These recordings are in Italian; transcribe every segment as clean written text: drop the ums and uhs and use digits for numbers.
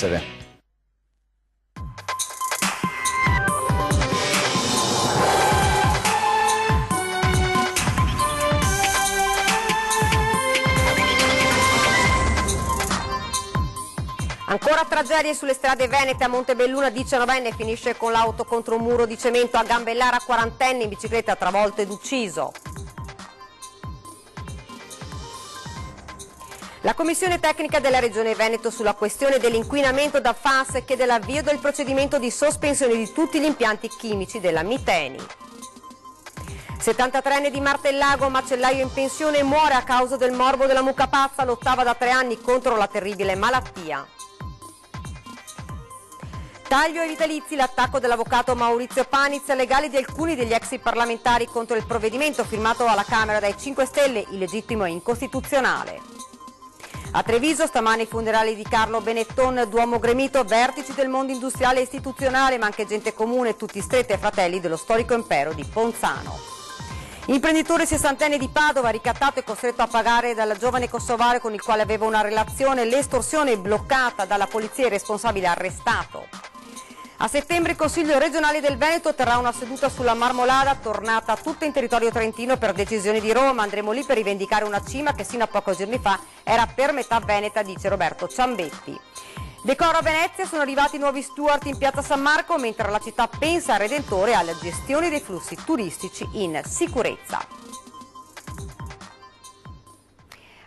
essere. Ancora tragedie sulle strade venete. A Montebelluna 19enne finisce con l'auto contro un muro di cemento. A Gambellara 40enne in bicicletta travolto ed ucciso. La Commissione Tecnica della Regione Veneto sulla questione dell'inquinamento da FAS chiede l'avvio del procedimento di sospensione di tutti gli impianti chimici della Miteni. 73enne di Martellago, macellaio in pensione, muore a causa del morbo della mucca pazza, lottava da 3 anni contro la terribile malattia. Taglio ai vitalizi, l'attacco dell'avvocato Maurizio Panizza, legali di alcuni degli ex parlamentari contro il provvedimento firmato alla Camera dai 5 Stelle, illegittimo e incostituzionale. A Treviso stamani i funerali di Carlo Benetton, Duomo gremito, vertici del mondo industriale e istituzionale, ma anche gente comune, tutti stretti e fratelli dello storico impero di Ponzano. Imprenditore 60enne di Padova, ricattato e costretto a pagare dal giovane kosovaro con il quale aveva una relazione, l'estorsione bloccata dalla polizia e il responsabile arrestato. A settembre il Consiglio regionale del Veneto terrà una seduta sulla Marmolada, tornata tutta in territorio trentino per decisione di Roma. Andremo lì per rivendicare una cima che sino a pochi giorni fa era per metà veneta, dice Roberto Ciambetti. Decoro a Venezia, sono arrivati nuovi steward in piazza San Marco, mentre la città pensa al Redentore e alla gestione dei flussi turistici in sicurezza.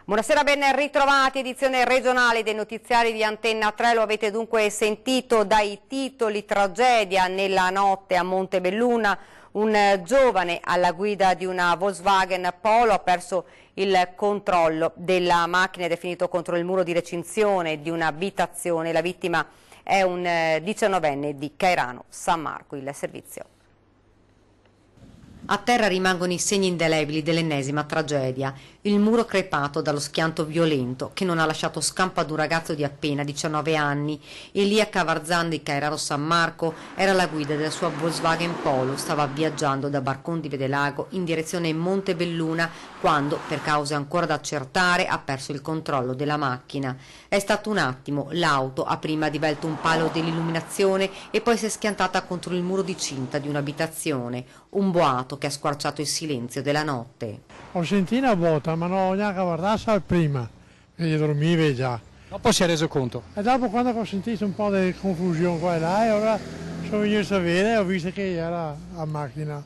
Buonasera, ben ritrovati, edizione regionale dei notiziari di Antenna 3, lo avete dunque sentito dai titoli: tragedia nella notte a Montebelluna, un giovane alla guida di una Volkswagen Polo ha perso il controllo della macchina ed è finito contro il muro di recinzione di un'abitazione, la vittima è un 19enne di Cairano San Marco, il servizio. A terra rimangono i segni indelebili dell'ennesima tragedia, il muro crepato dallo schianto violento che non ha lasciato scampo ad un ragazzo di appena 19 anni. Elia Cavarzan di Cairano San Marco era alla guida della sua Volkswagen Polo, stava viaggiando da Barcon di Vedelago in direzione Montebelluna quando, per cause ancora da accertare, ha perso il controllo della macchina. È stato un attimo, l'auto ha prima divelto un palo dell'illuminazione e poi si è schiantata contro il muro di cinta di un'abitazione, un boato che ha squarciato il silenzio della notte. Ho sentito una botta, ma non ho neanche guardato prima, perché dormivi già. Dopo si è reso conto? E dopo, quando ho sentito un po' di confusione qua e là, e ora sono venuto a vedere e ho visto che era la macchina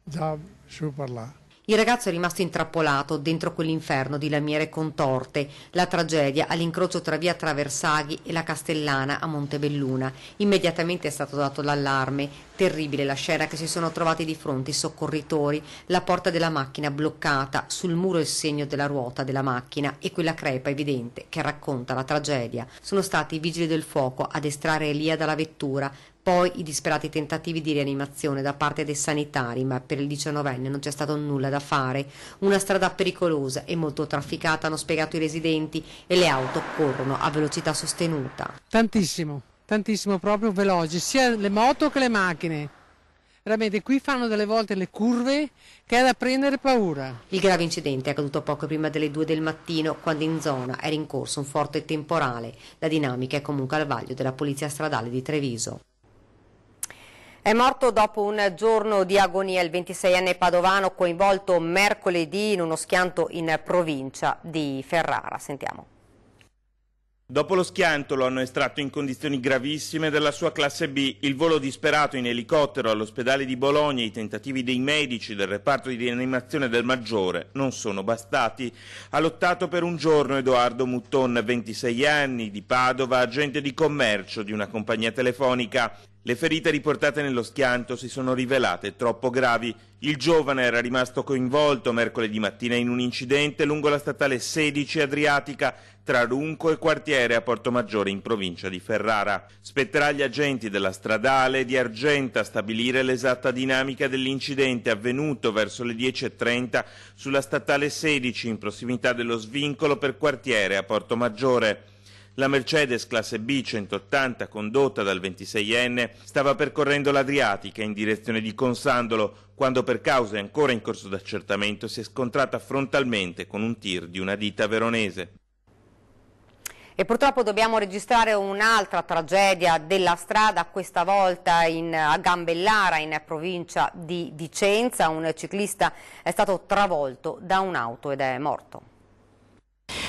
già su per là. Il ragazzo è rimasto intrappolato dentro quell'inferno di lamiere contorte, la tragedia all'incrocio tra via Traversaghi e la Castellana a Montebelluna. Immediatamente è stato dato l'allarme, terribile la scena che si sono trovati di fronte i soccorritori, la porta della macchina bloccata, sul muro il segno della ruota della macchina e quella crepa evidente che racconta la tragedia. Sono stati i vigili del fuoco ad estrarre Elia dalla vettura, poi i disperati tentativi di rianimazione da parte dei sanitari, ma per il 19enne non c'è stato nulla da fare. Una strada pericolosa e molto trafficata, hanno spiegato i residenti, e le auto corrono a velocità sostenuta. Tantissimo, tantissimo, proprio veloci, sia le moto che le macchine. Veramente qui fanno delle volte le curve che è da prendere paura. Il grave incidente è accaduto poco prima delle 2 del mattino, quando in zona era in corso un forte temporale. La dinamica è comunque al vaglio della Polizia Stradale di Treviso. È morto dopo un giorno di agonia il 26enne padovano coinvolto mercoledì in uno schianto in provincia di Ferrara. Sentiamo. Dopo lo schianto lo hanno estratto in condizioni gravissime dalla sua classe B. Il volo disperato in elicottero all'ospedale di Bologna e i tentativi dei medici del reparto di rianimazione del Maggiore non sono bastati. Ha lottato per un giorno Edoardo Mutton, 26 anni, di Padova, agente di commercio di una compagnia telefonica. Le ferite riportate nello schianto si sono rivelate troppo gravi. Il giovane era rimasto coinvolto mercoledì mattina in un incidente lungo la statale 16 Adriatica tra Runco e Quartiere a Portomaggiore in provincia di Ferrara. Spetterà agli agenti della stradale di Argenta stabilire l'esatta dinamica dell'incidente avvenuto verso le 10:30 sulla statale 16 in prossimità dello svincolo per Quartiere a Portomaggiore. La Mercedes classe B 180 condotta dal 26enne stava percorrendo l'Adriatica in direzione di Consandolo quando, per cause ancora in corso d'accertamento, si è scontrata frontalmente con un tir di una ditta veronese. E purtroppo dobbiamo registrare un'altra tragedia della strada, questa volta a Gambellara, in provincia di Vicenza. Un ciclista è stato travolto da un'auto ed è morto.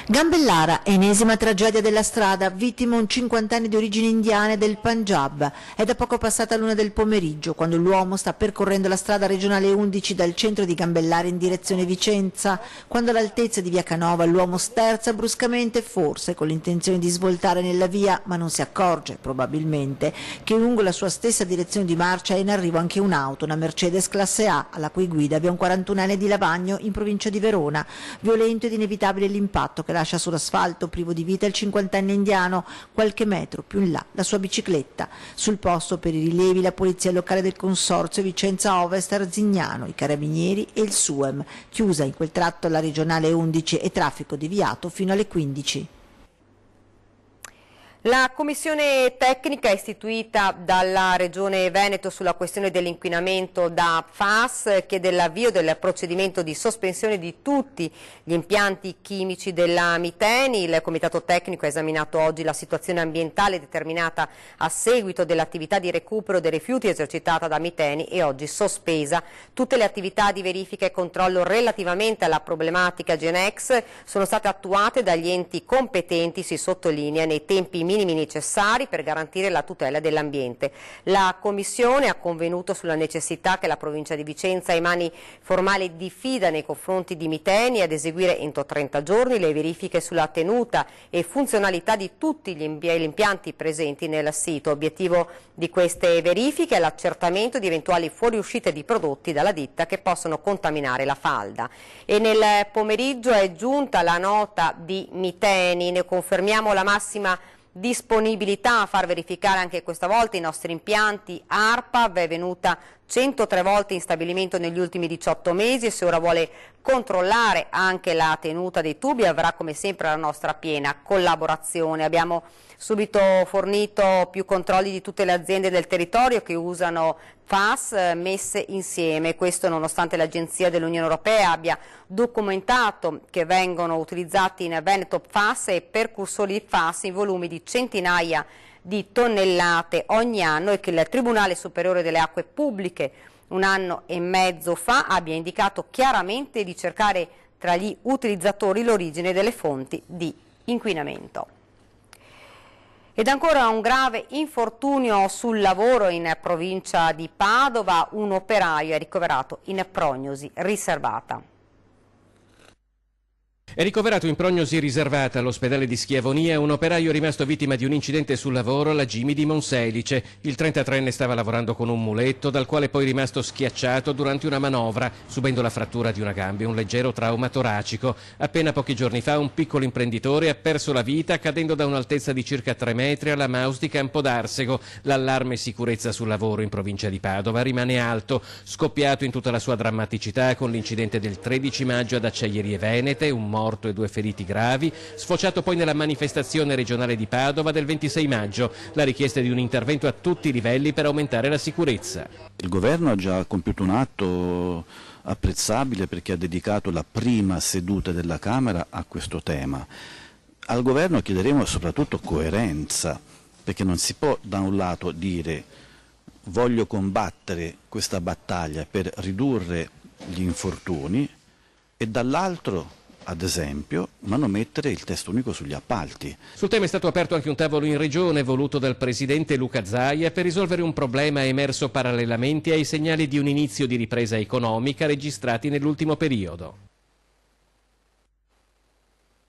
Gambellara, ennesima tragedia della strada, vittima un 50enne di origini indiane del Punjab. È da poco passata l'1 del pomeriggio, quando l'uomo sta percorrendo la strada regionale 11 dal centro di Gambellara in direzione Vicenza. Quando all'altezza di via Canova l'uomo sterza bruscamente, forse con l'intenzione di svoltare nella via, ma non si accorge, probabilmente, che lungo la sua stessa direzione di marcia è in arrivo anche un'auto, una Mercedes classe A, alla cui guida vi è un 41enne di Lavagno, in provincia di Verona. Violento ed inevitabile l'impatto che lascia sull'asfalto privo di vita il 50enne indiano, qualche metro più in là la sua bicicletta. Sul posto, per i rilevi, la polizia locale del consorzio Vicenza Ovest, Arzignano, i carabinieri e il SUEM. Chiusa in quel tratto la regionale 11 e traffico deviato fino alle 15. La commissione tecnica istituita dalla Regione Veneto sulla questione dell'inquinamento da PFAS chiede l'avvio del procedimento di sospensione di tutti gli impianti chimici della Miteni. Il comitato tecnico ha esaminato oggi la situazione ambientale determinata a seguito dell'attività di recupero dei rifiuti esercitata da Miteni e oggi sospesa. Tutte le attività di verifica e controllo relativamente alla problematica Genex sono state attuate dagli enti competenti, si sottolinea, nei tempi minimi necessari per garantire la tutela dell'ambiente. La Commissione ha convenuto sulla necessità che la provincia di Vicenza emani formale diffida nei confronti di Miteni ad eseguire entro 30 giorni le verifiche sulla tenuta e funzionalità di tutti gli impianti presenti nel sito. Obiettivo di queste verifiche è l'accertamento di eventuali fuoriuscite di prodotti dalla ditta che possono contaminare la falda. E nel pomeriggio è giunta la nota di Miteni, ne confermiamo la massima disponibilità a far verificare anche questa volta i nostri impianti. ARPAV è venuta 103 volte in stabilimento negli ultimi 18 mesi e se ora vuole controllare anche la tenuta dei tubi avrà come sempre la nostra piena collaborazione. Abbiamo subito fornito più controlli di tutte le aziende del territorio che usano PFAS messe insieme, questo nonostante l'Agenzia dell'Unione Europea abbia documentato che vengono utilizzati in Veneto PFAS e precursori PFAS in volumi di centinaia di tonnellate ogni anno e che il Tribunale Superiore delle Acque Pubbliche un anno e mezzo fa abbia indicato chiaramente di cercare tra gli utilizzatori l'origine delle fonti di inquinamento. Ed ancora un grave infortunio sul lavoro in provincia di Padova, un operaio è ricoverato in prognosi riservata. È ricoverato in prognosi riservata all'ospedale di Schiavonia un operaio rimasto vittima di un incidente sul lavoro alla Gimi di Monselice. Il 33enne stava lavorando con un muletto, dal quale poi è rimasto schiacciato durante una manovra, subendo la frattura di una gamba e un leggero trauma toracico. Appena pochi giorni fa un piccolo imprenditore ha perso la vita cadendo da un'altezza di circa 3 metri alla Maus di Campodarsego. L'allarme sicurezza sul lavoro in provincia di Padova rimane alto, scoppiato in tutta la sua drammaticità con l'incidente del 13 maggio ad Acciaierie Venete, un morto e 2 feriti gravi, sfociato poi nella manifestazione regionale di Padova del 26 maggio, la richiesta di un intervento a tutti i livelli per aumentare la sicurezza. Il governo ha già compiuto un atto apprezzabile perché ha dedicato la prima seduta della Camera a questo tema. Al governo chiederemo soprattutto coerenza, perché non si può da un lato dire voglio combattere questa battaglia per ridurre gli infortuni e dall'altro ad esempio, manomettere il testo unico sugli appalti. Sul tema è stato aperto anche un tavolo in regione voluto dal presidente Luca Zaia per risolvere un problema emerso parallelamente ai segnali di un inizio di ripresa economica registrati nell'ultimo periodo.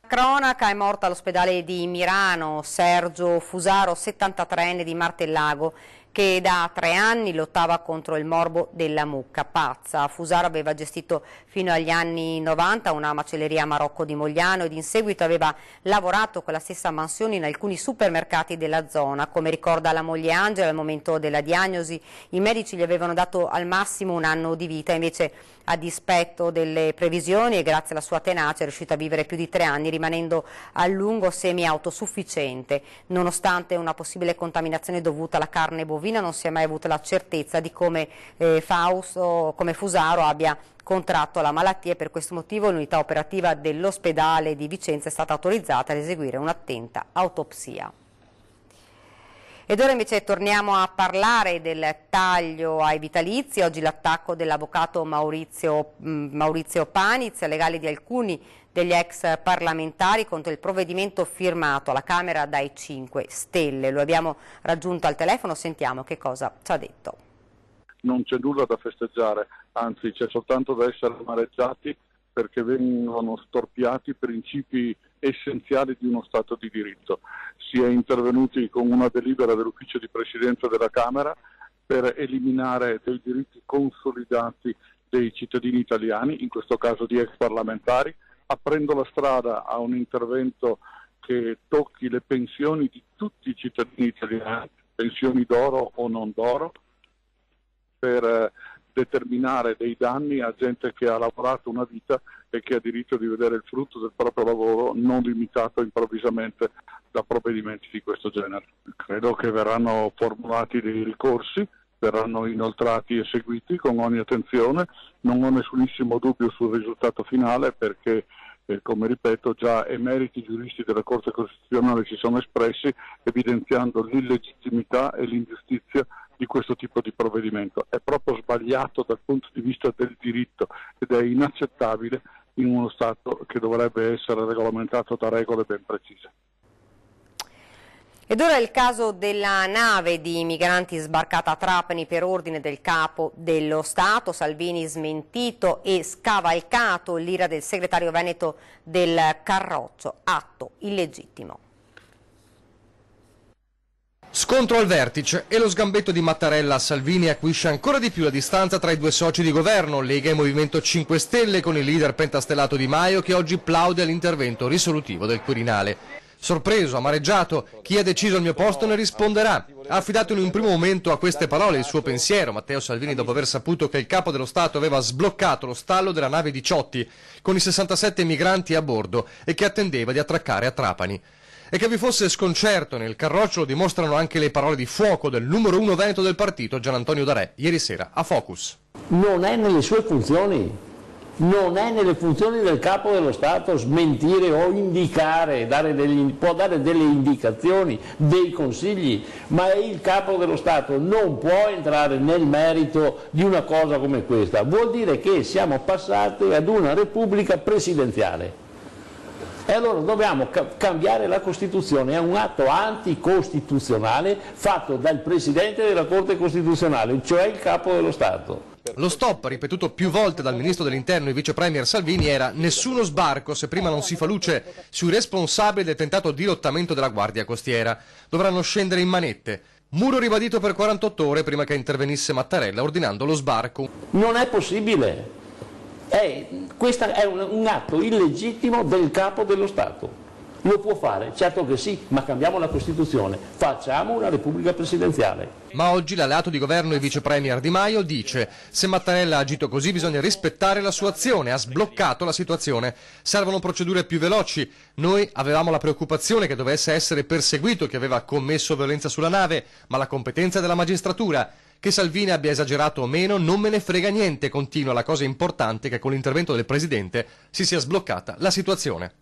Cronaca, è morta all'ospedale di Mirano Sergio Fusaro, 73enne di Martellago, che da 3 anni lottava contro il morbo della mucca pazza. Fusaro aveva gestito fino agli anni 90 una macelleria a Marocco di Mogliano ed in seguito aveva lavorato con la stessa mansione in alcuni supermercati della zona. Come ricorda la moglie Angela, al momento della diagnosi i medici gli avevano dato al massimo 1 anno di vita, invece a dispetto delle previsioni e grazie alla sua tenacia è riuscita a vivere più di 3 anni rimanendo a lungo semi-autosufficiente, nonostante una possibile contaminazione dovuta alla carne bovina. Rovina non si è mai avuta la certezza di come Fusaro abbia contratto la malattia e per questo motivo l'unità operativa dell'ospedale di Vicenza è stata autorizzata ad eseguire un'attenta autopsia. Ed ora invece torniamo a parlare del taglio ai vitalizi. Oggi l'attacco dell'avvocato Maurizio Paniz, legali di alcuni degli ex parlamentari contro il provvedimento firmato alla Camera dai 5 Stelle. Lo abbiamo raggiunto al telefono, sentiamo che cosa ci ha detto. Non c'è nulla da festeggiare, anzi c'è soltanto da essere amareggiati perché vengono storpiati principi essenziali di uno Stato di diritto. Si è intervenuti con una delibera dell'ufficio di presidenza della Camera per eliminare dei diritti consolidati dei cittadini italiani, in questo caso di ex parlamentari, aprendo la strada a un intervento che tocchi le pensioni di tutti i cittadini italiani, pensioni d'oro o non d'oro, per determinare dei danni a gente che ha lavorato una vita e che ha diritto di vedere il frutto del proprio lavoro non limitato improvvisamente da provvedimenti di questo genere. Credo che verranno formulati dei ricorsi, verranno inoltrati e seguiti con ogni attenzione, non ho nessunissimo dubbio sul risultato finale perché come ripeto già emeriti giuristi della Corte Costituzionale si sono espressi evidenziando l'illegittimità e l'ingiustizia di questo tipo di provvedimento. È proprio sbagliato dal punto di vista del diritto ed è inaccettabile in uno Stato che dovrebbe essere regolamentato da regole ben precise. Ed ora è il caso della nave di migranti sbarcata a Trapani per ordine del Capo dello Stato. Salvini smentito e scavalcato l'ira del segretario veneto del Carroccio, atto illegittimo. Scontro al vertice e lo sgambetto di Mattarella a Salvini acuisce ancora di più la distanza tra i due soci di governo, Lega e Movimento 5 Stelle, con il leader pentastellato Di Maio che oggi plaude all'intervento risolutivo del Quirinale. Sorpreso, amareggiato, chi ha deciso il mio posto ne risponderà. Ha affidato in un primo momento a queste parole il suo pensiero, Matteo Salvini, dopo aver saputo che il Capo dello Stato aveva sbloccato lo stallo della nave Diciotti con i 67 migranti a bordo e che attendeva di attraccare a Trapani. E che vi fosse sconcerto nel Carroccio lo dimostrano anche le parole di fuoco del numero 1 veneto del partito, Gian Antonio D'Arè, ieri sera a Focus. Non è nelle sue funzioni. Non è nelle funzioni del Capo dello Stato smentire o indicare, può dare delle indicazioni, dei consigli, ma il Capo dello Stato non può entrare nel merito di una cosa come questa. Vuol dire che siamo passati ad una repubblica presidenziale. E allora dobbiamo cambiare la Costituzione, è un atto anticostituzionale fatto dal Presidente della Corte Costituzionale, cioè il Capo dello Stato. Lo stop, ripetuto più volte dal Ministro dell'Interno e Vice Premier Salvini, era nessuno sbarco se prima non si fa luce sui responsabili del tentato dirottamento della Guardia Costiera. Dovranno scendere in manette. Muro ribadito per 48 ore prima che intervenisse Mattarella ordinando lo sbarco. Non è possibile. Questo è un atto illegittimo del Capo dello Stato. Lo può fare? Certo che sì, ma cambiamo la Costituzione, facciamo una Repubblica presidenziale. Ma oggi l'alleato di governo e vice premier Di Maio dice: se Mattarella ha agito così bisogna rispettare la sua azione, ha sbloccato la situazione, servono procedure più veloci. Noi avevamo la preoccupazione che dovesse essere perseguito chi aveva commesso violenza sulla nave, ma la competenza è della magistratura. Che Salvini abbia esagerato o meno non me ne frega niente, continua. La cosa importante è che con l'intervento del Presidente si sia sbloccata la situazione.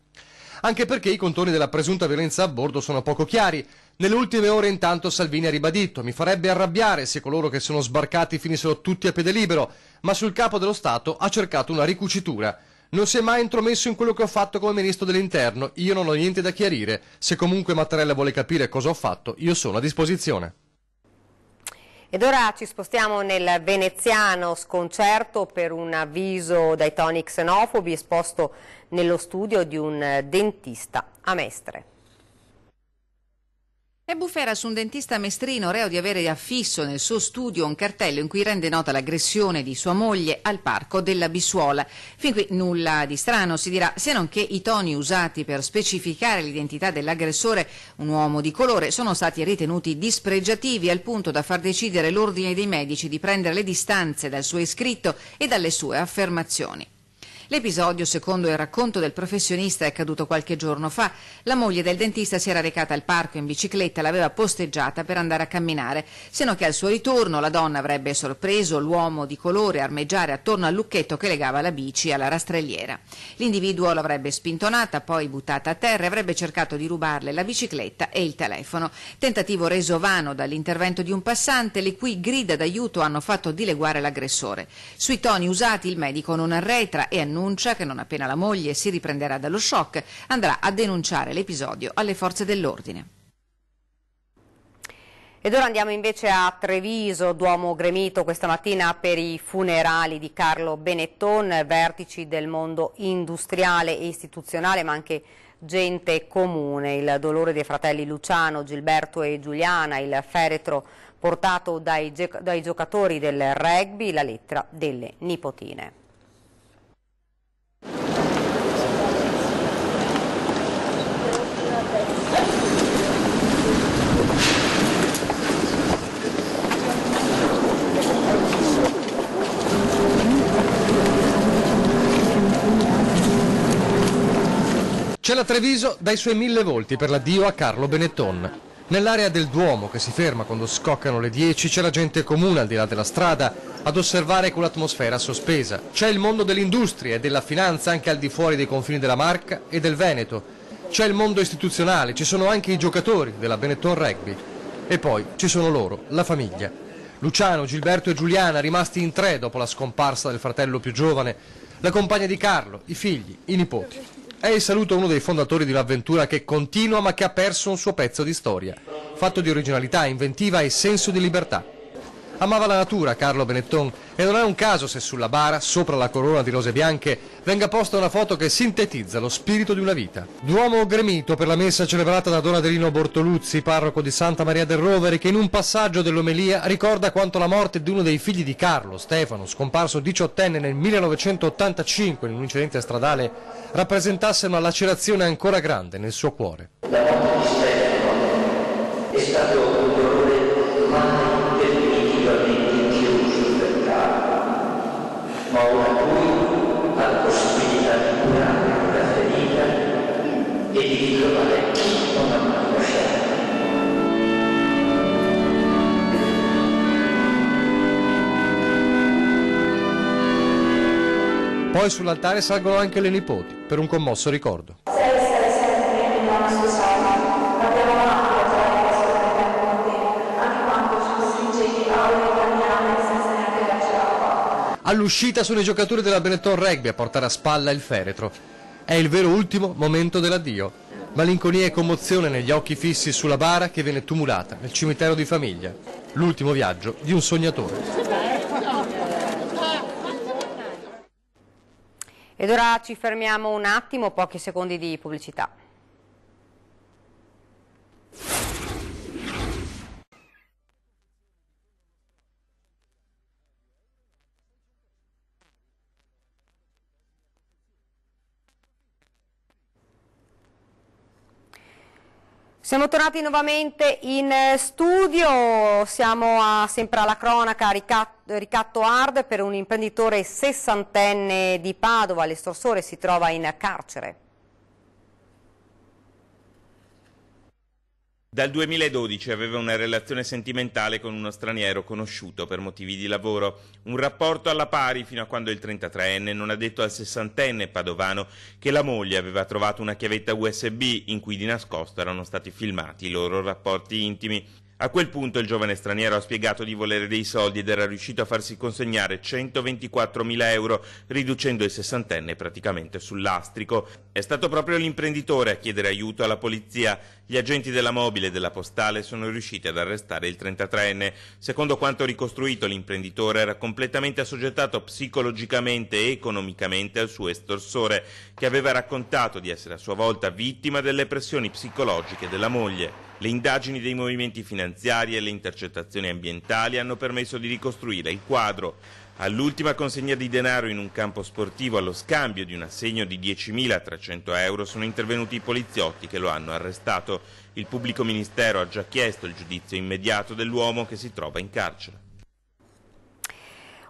Anche perché i contorni della presunta violenza a bordo sono poco chiari. Nelle ultime ore intanto Salvini ha ribadito: mi farebbe arrabbiare se coloro che sono sbarcati finissero tutti a piede libero, ma sul Capo dello Stato ha cercato una ricucitura. Non si è mai intromesso in quello che ho fatto come Ministro dell'Interno, io non ho niente da chiarire. Se comunque Mattarella vuole capire cosa ho fatto, io sono a disposizione. Ed ora ci spostiamo nel veneziano, sconcerto per un avviso dai toni xenofobi esposto nello studio di un dentista a Mestre. È bufera su un dentista mestrino reo di avere affisso nel suo studio un cartello in cui rende nota l'aggressione di sua moglie al parco della Bissuola. Fin qui nulla di strano, si dirà, se non che i toni usati per specificare l'identità dell'aggressore, un uomo di colore, sono stati ritenuti dispregiativi al punto da far decidere l'ordine dei medici di prendere le distanze dal suo iscritto e dalle sue affermazioni. L'episodio, secondo il racconto del professionista, è accaduto qualche giorno fa. La moglie del dentista si era recata al parco in bicicletta, l'aveva posteggiata per andare a camminare, se no che al suo ritorno la donna avrebbe sorpreso l'uomo di colore armeggiare attorno al lucchetto che legava la bici alla rastrelliera. L'individuo l'avrebbe spintonata, poi buttata a terra e avrebbe cercato di rubarle la bicicletta e il telefono. Tentativo reso vano dall'intervento di un passante, le cui grida d'aiuto hanno fatto dileguare l'aggressore. Sui toni usati il medico non arretra e annuncia che non appena la moglie si riprenderà dallo shock andrà a denunciare l'episodio alle forze dell'ordine. Ed ora andiamo invece a Treviso, Duomo gremito questa mattina per i funerali di Carlo Benetton, vertici del mondo industriale e istituzionale ma anche gente comune. Il dolore dei fratelli Luciano, Gilberto e Giuliana, il feretro portato dai giocatori del rugby, la lettera delle nipotine. C'è la Treviso dai suoi 1000 volti per l'addio a Carlo Benetton. Nell'area del Duomo, che si ferma quando scoccano le 10, c'è la gente comune al di là della strada ad osservare quell'atmosfera sospesa. C'è il mondo dell'industria e della finanza anche al di fuori dei confini della Marca e del Veneto. C'è il mondo istituzionale, ci sono anche i giocatori della Benetton Rugby. E poi ci sono loro, la famiglia. Luciano, Gilberto e Giuliana, rimasti in 3 dopo la scomparsa del fratello più giovane, la compagna di Carlo, i figli, i nipoti. È il saluto a uno dei fondatori di un'avventura che continua ma che ha perso un suo pezzo di storia, fatto di originalità, inventiva e senso di libertà. Amava la natura Carlo Benetton e non è un caso se sulla bara, sopra la corona di rose bianche, venga posta una foto che sintetizza lo spirito di una vita. Duomo gremito per la messa celebrata da Don Adelino Bortoluzzi, parroco di Santa Maria del Rovere, che in un passaggio dell'omelia ricorda quanto la morte di uno dei figli di Carlo, Stefano, scomparso 18enne nel 1985 in un incidente stradale, rappresentasse una lacerazione ancora grande nel suo cuore. La morte di Stefano è stato un dolore mai definitivamente chiuso per Carlo, ma ora lui ha la possibilità di curare la ferita e di ritrovare chi non ha mai lasciato. Poi sull'altare salgono anche le nipoti, per un commosso ricordo. All'uscita sono i giocatori della Benetton Rugby a portare a spalla il feretro. È il vero ultimo momento dell'addio. Malinconia e commozione negli occhi fissi sulla bara che viene tumulata nel cimitero di famiglia. L'ultimo viaggio di un sognatore. Ed ora ci fermiamo un attimo, pochi secondi di pubblicità. Siamo tornati nuovamente in studio, siamo sempre alla cronaca ricatto hard per un imprenditore 60enne di Padova, l'estorsore si trova in carcere. Dal 2012 aveva una relazione sentimentale con uno straniero conosciuto per motivi di lavoro, un rapporto alla pari fino a quando il 33enne non ha detto al 60enne padovano che la moglie aveva trovato una chiavetta USB in cui di nascosto erano stati filmati i loro rapporti intimi. A quel punto il giovane straniero ha spiegato di volere dei soldi ed era riuscito a farsi consegnare 124.000 euro, riducendo il 60enne praticamente sul lastrico. È stato proprio l'imprenditore a chiedere aiuto alla polizia. Gli agenti della mobile e della postale sono riusciti ad arrestare il 33enne. Secondo quanto ricostruito, l'imprenditore era completamente assoggettato psicologicamente e economicamente al suo estorsore, che aveva raccontato di essere a sua volta vittima delle pressioni psicologiche della moglie. Le indagini dei movimenti finanziari e le intercettazioni ambientali hanno permesso di ricostruire il quadro. All'ultima consegna di denaro in un campo sportivo allo scambio di un assegno di 10.300 euro sono intervenuti i poliziotti che lo hanno arrestato. Il pubblico ministero ha già chiesto il giudizio immediato dell'uomo che si trova in carcere.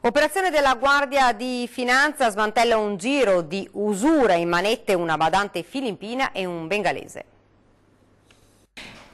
Operazione della Guardia di Finanza smantella un giro di usura, in manette una badante filippina e un bengalese.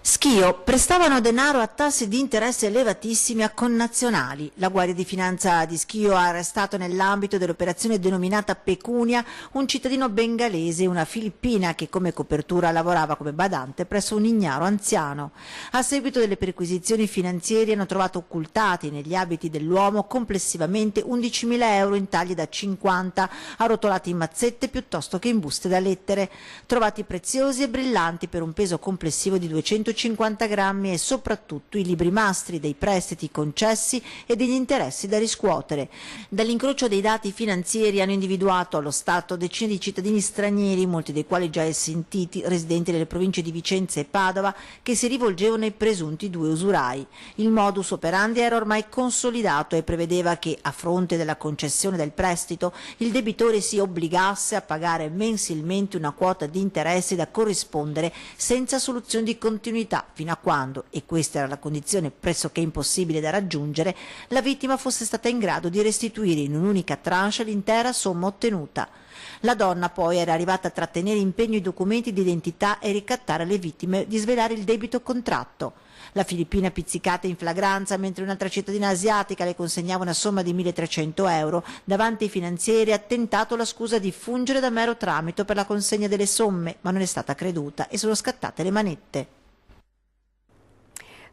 Schio prestavano denaro a tassi di interesse elevatissimi a connazionali. La Guardia di Finanza di Schio ha arrestato nell'ambito dell'operazione denominata Pecunia un cittadino bengalese e una filippina che come copertura lavorava come badante presso un ignaro anziano. A seguito delle perquisizioni finanziarie hanno trovato occultati negli abiti dell'uomo complessivamente 11.000 euro in tagli da 50 arrotolati in mazzette piuttosto che in buste da lettere, trovati preziosi e brillanti per un peso complessivo di 250 grammi e soprattutto i libri mastri dei prestiti concessi e degli interessi da riscuotere. Dall'incrocio dei dati finanziari hanno individuato allo Stato decine di cittadini stranieri, molti dei quali già sentiti, residenti nelle province di Vicenza e Padova, che si rivolgevano ai presunti due usurai. Il modus operandi era ormai consolidato e prevedeva che, a fronte della concessione del prestito, il debitore si obbligasse a pagare mensilmente una quota di interessi da corrispondere senza soluzione di continuità, fino a quando, e questa era la condizione pressoché impossibile da raggiungere, la vittima fosse stata in grado di restituire in un'unica tranche l'intera somma ottenuta. La donna poi era arrivata a trattenere in pegno i documenti di identità e ricattare alle vittime di svelare il debito contratto. La filippina pizzicata in flagranza, mentre un'altra cittadina asiatica le consegnava una somma di 1.300 euro, davanti ai finanzieri ha tentato la scusa di fungere da mero tramite per la consegna delle somme, ma non è stata creduta e sono scattate le manette.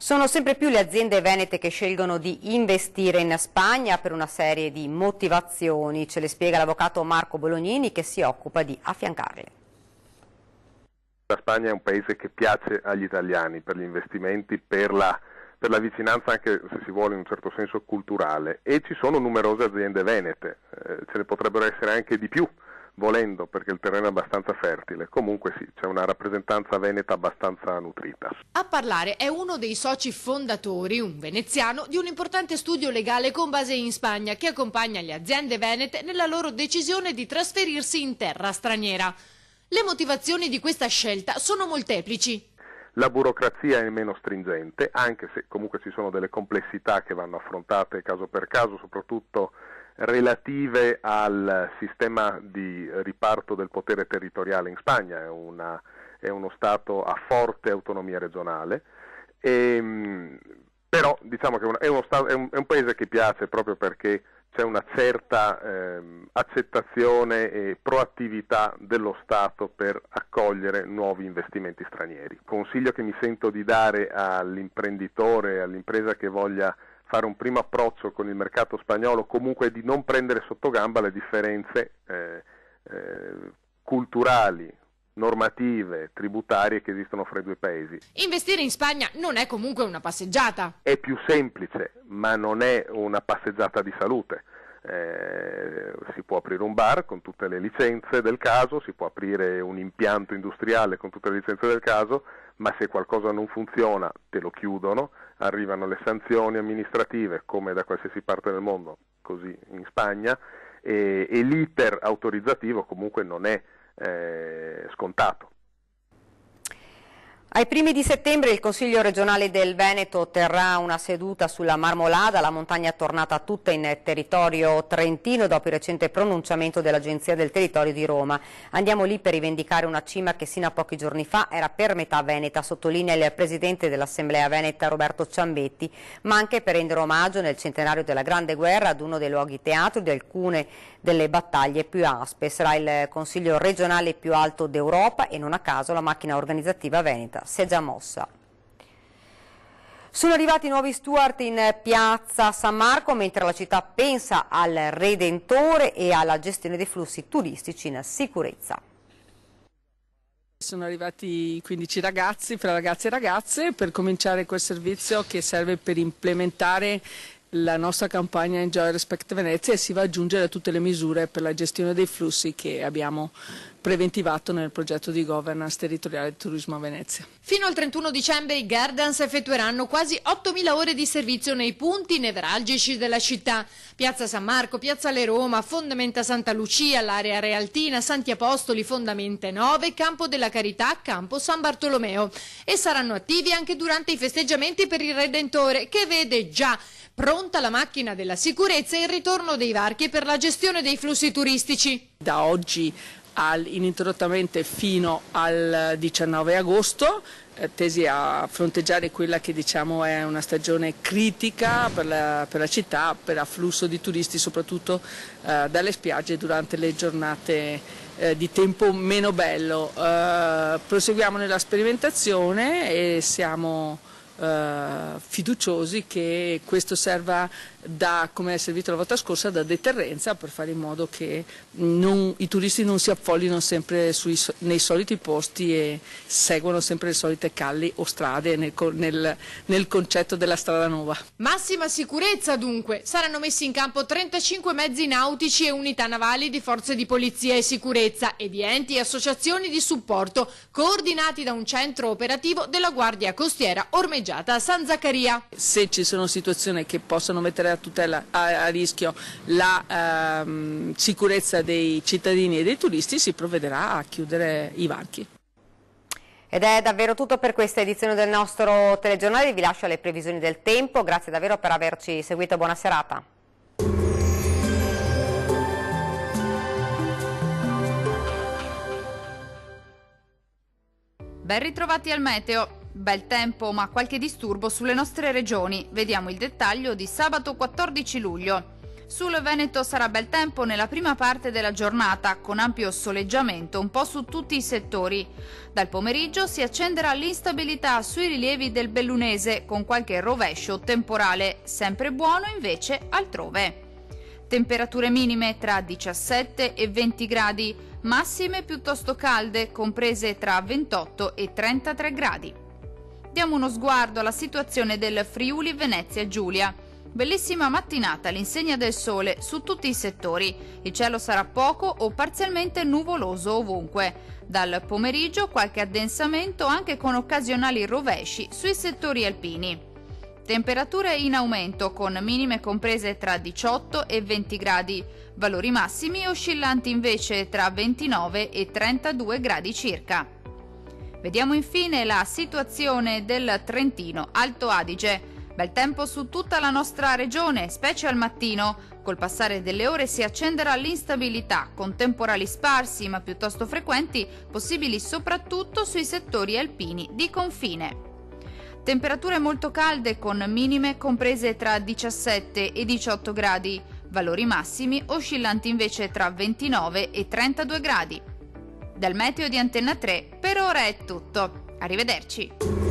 Sono sempre più le aziende venete che scelgono di investire in Spagna per una serie di motivazioni, ce le spiega l'avvocato Marco Bolognini che si occupa di affiancarle. La Spagna è un paese che piace agli italiani per gli investimenti, per la vicinanza anche, se si vuole, in un certo senso culturale, e ci sono numerose aziende venete, ce ne potrebbero essere anche di più, volendo, perché il terreno è abbastanza fertile. Comunque sì, c'è una rappresentanza veneta abbastanza nutrita. A parlare è uno dei soci fondatori, un veneziano, di un importante studio legale con base in Spagna che accompagna le aziende venete nella loro decisione di trasferirsi in terra straniera. Le motivazioni di questa scelta sono molteplici. La burocrazia è meno stringente, anche se comunque ci sono delle complessità che vanno affrontate caso per caso, soprattutto relative al sistema di riparto del potere territoriale in Spagna. È uno Stato a forte autonomia regionale, però diciamo che è un paese che piace proprio perché c'è una certa accettazione e proattività dello Stato per accogliere nuovi investimenti stranieri. Consiglio che mi sento di dare all'imprenditore, all'impresa che voglia fare un primo approccio con il mercato spagnolo, comunque di non prendere sotto gamba le differenze culturali, normative, tributarie che esistono fra i due paesi. Investire in Spagna non è comunque una passeggiata. È più semplice, ma non è una passeggiata di salute. Si può aprire un bar con tutte le licenze del caso, si può aprire un impianto industriale con tutte le licenze del caso, ma se qualcosa non funziona te lo chiudono, arrivano le sanzioni amministrative come da qualsiasi parte del mondo, così in Spagna, e l'iter autorizzativo comunque non è scontato. Ai primi di settembre il Consiglio regionale del Veneto terrà una seduta sulla Marmolada, la montagna tornata tutta in territorio trentino dopo il recente pronunciamento dell'Agenzia del Territorio di Roma. Andiamo lì per rivendicare una cima che sino a pochi giorni fa era per metà veneta, sottolinea il presidente dell'Assemblea Veneta Roberto Ciambetti, ma anche per rendere omaggio nel centenario della Grande Guerra ad uno dei luoghi teatro di alcune delle battaglie più aspe. Sarà il Consiglio regionale più alto d'Europa e non a caso la macchina organizzativa veneta si è già mossa. Sono arrivati i nuovi steward in piazza San Marco mentre la città pensa al Redentore e alla gestione dei flussi turistici in sicurezza. Sono arrivati 15 ragazzi, fra ragazzi e ragazze, per cominciare quel servizio che serve per implementare la nostra campagna Enjoy Respect Venezia e si va ad aggiungere a tutte le misure per la gestione dei flussi che abbiamo preventivato nel progetto di governance territoriale del turismo a Venezia. Fino al 31 dicembre i Gardens effettueranno quasi 8.000 ore di servizio nei punti nevralgici della città: Piazza San Marco, Piazzale Roma, Fondamenta Santa Lucia, l'area Realtina, Santi Apostoli, Fondamente 9, Campo della Carità, Campo San Bartolomeo, e saranno attivi anche durante i festeggiamenti per il Redentore, che vede già pronta la macchina della sicurezza e il ritorno dei varchi per la gestione dei flussi turistici. Da oggi ininterrottamente fino al 19 agosto, tesi a fronteggiare quella che diciamo è una stagione critica per la città, per afflusso di turisti soprattutto dalle spiagge durante le giornate di tempo meno bello. Proseguiamo nella sperimentazione e siamo fiduciosi che questo serva come è servito la volta scorsa, da deterrenza, per fare in modo che i turisti non si affollino sempre nei soliti posti e seguono sempre le solite calli o strade nel concetto della strada nuova. Massima sicurezza dunque. Saranno messi in campo 35 mezzi nautici e unità navali di forze di polizia e sicurezza e di enti e associazioni di supporto, coordinati da un centro operativo della Guardia Costiera ormeggiata a San Zaccaria. Se ci sono situazioni che possono mettere a rischio la sicurezza dei cittadini e dei turisti, si provvederà a chiudere i varchi. Ed è davvero tutto per questa edizione del nostro telegiornale. Vi lascio alle previsioni del tempo. Grazie davvero per averci seguito. Buona serata. Ben ritrovati al meteo. Bel tempo ma qualche disturbo sulle nostre regioni. Vediamo il dettaglio di sabato 14 luglio. Sul Veneto sarà bel tempo nella prima parte della giornata, con ampio soleggiamento un po' su tutti i settori. Dal pomeriggio si accenderà l'instabilità sui rilievi del Bellunese, con qualche rovescio temporale, sempre buono invece altrove. Temperature minime tra 17 e 20 gradi, massime piuttosto calde, comprese tra 28 e 33 gradi. Diamo uno sguardo alla situazione del Friuli Venezia Giulia. Bellissima mattinata all'insegna del sole su tutti i settori. Il cielo sarà poco o parzialmente nuvoloso ovunque. Dal pomeriggio qualche addensamento anche con occasionali rovesci sui settori alpini. Temperature in aumento con minime comprese tra 18 e 20 gradi. Valori massimi oscillanti invece tra 29 e 32 gradi circa. Vediamo infine la situazione del Trentino Alto Adige. Bel tempo su tutta la nostra regione, specie al mattino. Col passare delle ore si accenderà l'instabilità, con temporali sparsi ma piuttosto frequenti, possibili soprattutto sui settori alpini di confine. Temperature molto calde con minime comprese tra 17 e 18 gradi. Valori massimi oscillanti invece tra 29 e 32 gradi. Dal meteo di Antenna 3 per ora è tutto. Arrivederci.